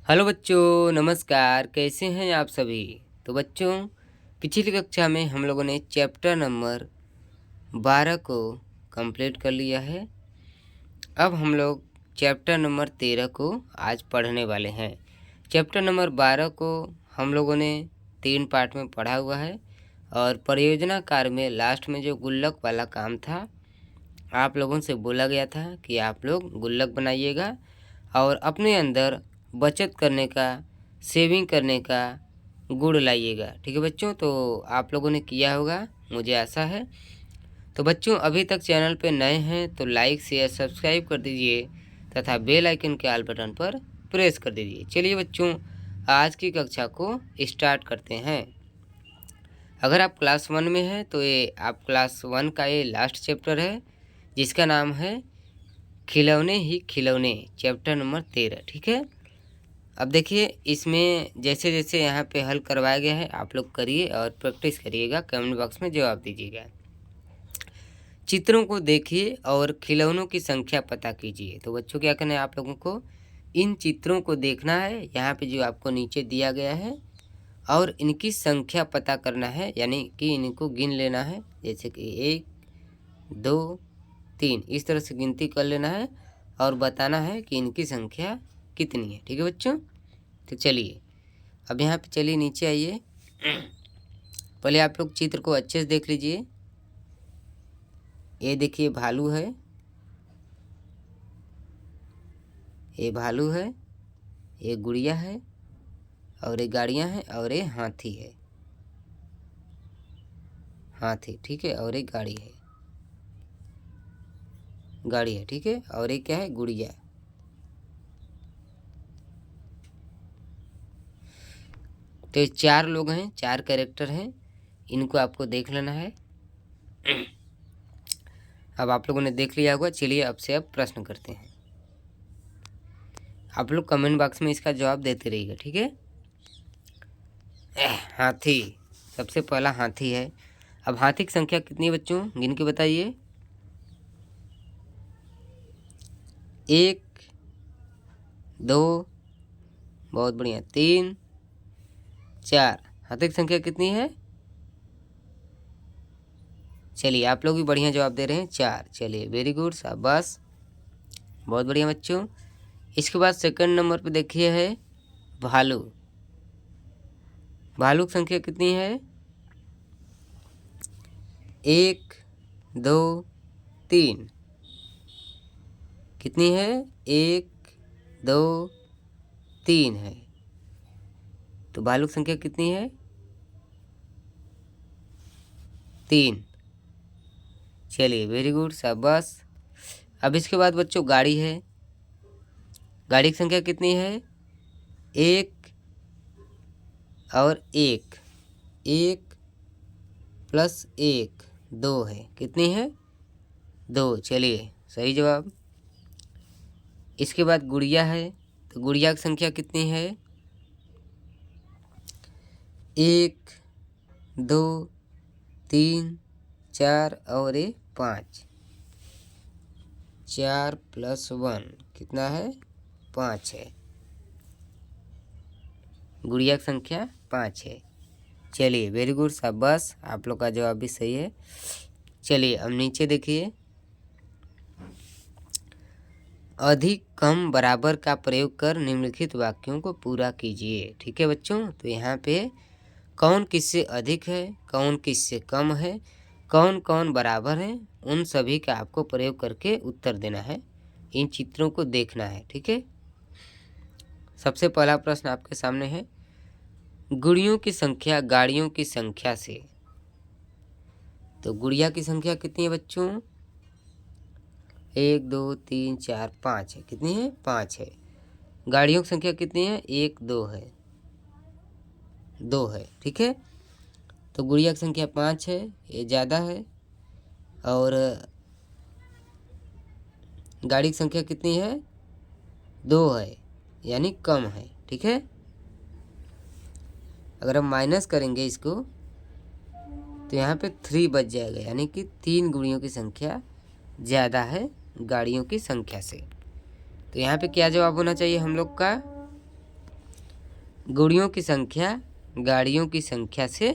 Hello बच्चों, नमस्कार। कैसे हैं आप सभी। तो बच्चों, पिछली कक्षा में हम लोगों ने चैप्टर नंबर 12 को कंप्लीट कर लिया है। अब हम लोग चैप्टर नंबर 13 को आज पढ़ने वाले हैं। चैप्टर नंबर 12 को हम लोगों ने 3 पार्ट में पढ़ा हुआ है और परियोजना कार्य में लास्ट में जो गुल्लक वाला काम था, आप लोगों से बोला गया था कि आप लोग गुल्लक बनाइएगा और अपने अंदर बचत करने का, सेविंग करने का गुण लाइएगा। ठीक है बच्चों, तो आप लोगों ने किया होगा, मुझे आशा है। तो बच्चों, अभी तक चैनल पे नए हैं तो लाइक शेयर सब्सक्राइब कर दीजिए तथा बेल आइकन के ऑल बटन पर प्रेस कर दीजिए। चलिए बच्चों, आज की कक्षा को स्टार्ट करते हैं। अगर आप क्लास 1 में हैं तो ये आप क्लास 1 का ये लास्ट चैप्टर है, जिसका नाम है खिलौने ही खिलौने, चैप्टर नंबर 13। ठीक है। अब देखिए, इसमें जैसे जैसे यहाँ पे हल करवाया गया है, आप लोग करिए और प्रैक्टिस करिएगा, कमेंट बॉक्स में जवाब दीजिएगा। चित्रों को देखिए और खिलौनों की संख्या पता कीजिए। तो बच्चों, क्या करना है आप लोगों को, इन चित्रों को देखना है, यहाँ पे जो आपको नीचे दिया गया है, और इनकी संख्या पता करना है, यानी कि इनको गिन लेना है। जैसे कि 1 2 3, इस तरह से गिनती कर लेना है और बताना है कि इनकी संख्या कितनी है। ठीक है बच्चों। तो चलिए, अब यहाँ पे चलिए नीचे आइए। पहले आप लोग चित्र को अच्छे से देख लीजिए। ये देखिए भालू है, ये भालू है, ये गुड़िया है, और ये गाड़ियाँ हैं, और ये हाथी है। हाथी, ठीक है, और एक गाड़ी है, गाड़ी है, ठीक है, और एक क्या है, गुड़िया। तो ये 4 लोग हैं, 4 कैरेक्टर हैं, इनको आपको देख लेना है। अब आप लोगों ने देख लिया होगा। चलिए अब से अब प्रश्न करते हैं। आप लोग कमेंट बॉक्स में इसका जवाब देते रहिएगा। ठीक है। हाथी, सबसे पहला हाथी है। अब हाथी की संख्या कितनी है बच्चों, गिन के बताइए। 1 2, बहुत बढ़िया, 3 4। हाथी की संख्या कितनी है? चलिए, आप लोग भी बढ़िया जवाब दे रहे हैं, 4। चलिए, वेरी गुड, शाबाश, बहुत बढ़िया बच्चों। इसके बाद सेकंड नंबर पे देखिए है भालू। भालू की संख्या कितनी है? 1 2 3। कितनी है? 1 2 3 है। तो भालू की संख्या कितनी है? 3। चलिए, वेरी गुड, शाबाश। अब इसके बाद बच्चों गाड़ी है। गाड़ी की संख्या कितनी है? 1 और 1, 1 प्लस 1 2 है। कितनी है? 2। चलिए, सही जवाब। इसके बाद गुड़िया है। तो गुड़िया की संख्या कितनी है? 1 2 3 4 और 5। 4 प्लस 1 कितना है? 5 है। गुड़िया की संख्या 5 है। चलिए, वेरी गुड, शाबाश, आप लोग का जवाब भी सही है। चलिए, अब नीचे देखिए। अधिक कम बराबर का प्रयोग कर निम्नलिखित वाक्यों को पूरा कीजिए। ठीक है बच्चों। तो यहाँ पे कौन किससे अधिक है, कौन किससे कम है, कौन कौन बराबर है, उन सभी का आपको प्रयोग करके उत्तर देना है। इन चित्रों को देखना है। ठीक है। सबसे पहला प्रश्न आपके सामने है, गुड़ियों की संख्या गाड़ियों की संख्या से। तो गुड़िया की संख्या कितनी है बच्चों? 1 2 3 4 5 है। कितनी है? 5 है। गाड़ियों की संख्या कितनी है? 1 2 है, 2 है। ठीक है। तो गुड़िया की संख्या 5 है, ये ज़्यादा है। और गाड़ी की संख्या कितनी है? 2 है, यानी कम है। ठीक है। अगर हम माइनस करेंगे इसको तो यहाँ पे 3 बच जाएगा, यानी कि 3 गुड़ियों की संख्या ज़्यादा है गाड़ियों की संख्या से। तो यहाँ पे क्या जवाब होना चाहिए हम लोग का? गुड़ियों की संख्या गाड़ियों की संख्या से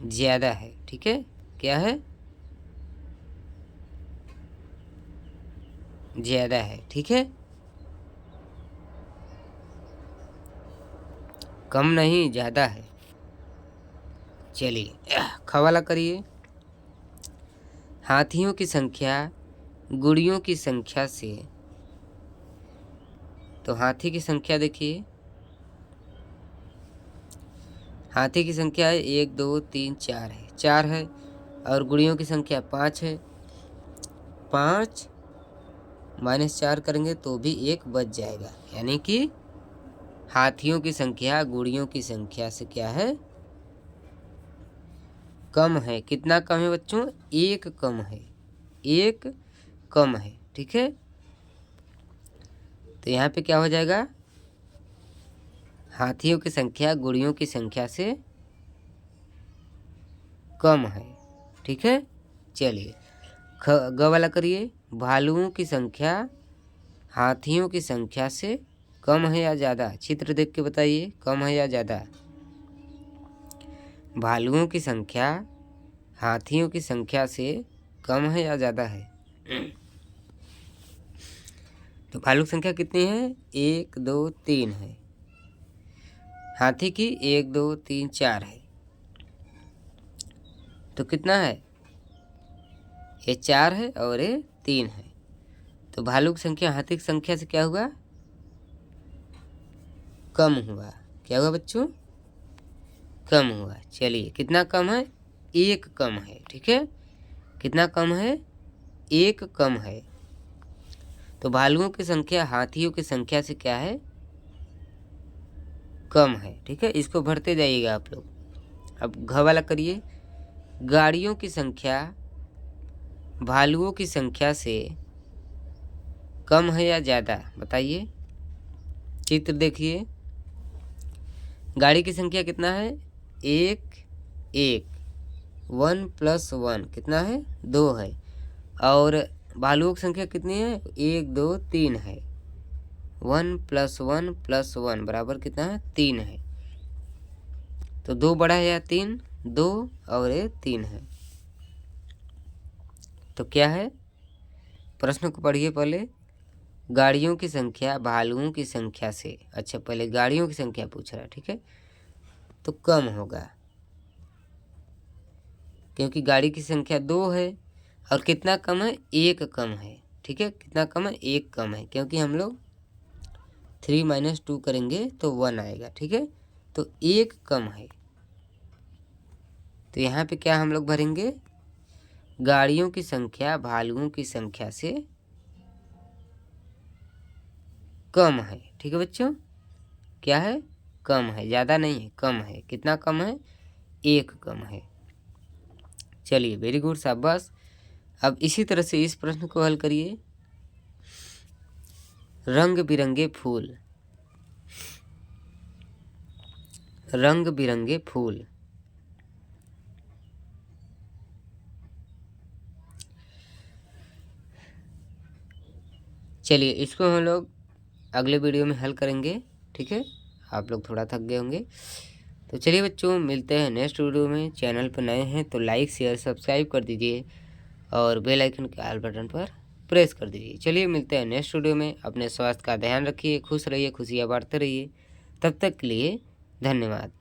ज़्यादा है। ठीक है, क्या है? ज़्यादा है। ठीक है, कम नहीं, ज़्यादा है। चलिए खवाला करिए। हाथियों की संख्या गुड़ियों की संख्या से, तो हाथी की संख्या देखिए, हाथी की संख्या है 1 2 3 4 है, 4 है, और गुड़ियों की संख्या 5 है। 5 -4 करेंगे तो भी 1 बच जाएगा, यानी कि हाथियों की संख्या गुड़ियों की संख्या से क्या है? कम है। कितना कम है बच्चों? 1 कम है, 1 कम है। ठीक है, तो यहाँ पे क्या हो जाएगा? हाथियों की संख्या गुड़ियों की संख्या से कम है। ठीक है, चलिए ग वाला करिए। भालुओं की संख्या हाथियों की संख्या से कम है या ज़्यादा? चित्र देख के बताइए, कम है या ज़्यादा? भालुओं की संख्या हाथियों की संख्या से कम है या ज़्यादा है? तो भालू की संख्या कितनी है? 1 2 3 है। हाथी की 1 2 3 4 है। तो कितना है? ये 4 है और ये 3 है। तो भालू की संख्या हाथी की संख्या से क्या हुआ? कम हुआ। क्या हुआ बच्चों? कम हुआ। चलिए कितना कम है? 1 कम है। ठीक है, कितना कम है? 1 कम है। तो भालुओं की संख्या हाथियों की संख्या से क्या है? कम है। ठीक है, इसको भरते जाइएगा आप लोग। अब घ वाला करिए। गाड़ियों की संख्या भालुओं की संख्या से कम है या ज़्यादा? बताइए, चित्र देखिए। गाड़ी की संख्या कितना है? 1 1, 1 + 1 कितना है? 2 है। और भालुओं की संख्या कितनी है? 1 2 3 है। 1 + 1 + 1 बराबर कितना है? 3 है। तो 2 बड़ा है या 3? 2 और ये 3 है। तो क्या है? प्रश्न को पढ़िए पहले। गाड़ियों की संख्या भालुओं की संख्या से, अच्छा पहले गाड़ियों की संख्या पूछ रहा है। ठीक है, तो कम होगा, क्योंकि गाड़ी की संख्या 2 है। और कितना कम है? 1 कम है। ठीक है, कितना कम है? 1 कम है, क्योंकि हम लोग 3 - 2 करेंगे तो 1 आएगा। ठीक है, तो 1 कम है। तो यहाँ पे क्या हम लोग भरेंगे? गाड़ियों की संख्या भालुओं की संख्या से कम है। ठीक है बच्चों, क्या है? कम है, ज़्यादा नहीं है, कम है। कितना कम है? 1 कम है। चलिए वेरी गुड, शाबाश। अब इसी तरह से इस प्रश्न को हल करिए। रंग बिरंगे फूल, रंग बिरंगे फूल। चलिए इसको हम लोग अगले वीडियो में हल करेंगे। ठीक है, आप लोग थोड़ा थक गए होंगे। तो चलिए बच्चों, मिलते हैं नेक्स्ट वीडियो में। चैनल पर नए हैं तो लाइक शेयर सब्सक्राइब कर दीजिए और बेल आइकन के ऑल बटन पर प्रेस कर दीजिए। चलिए मिलते हैं नेक्स्ट वीडियो में। अपने स्वास्थ्य का ध्यान रखिए, खुश रहिए, खुशियाँ बांटते रहिए। तब तक के लिए धन्यवाद।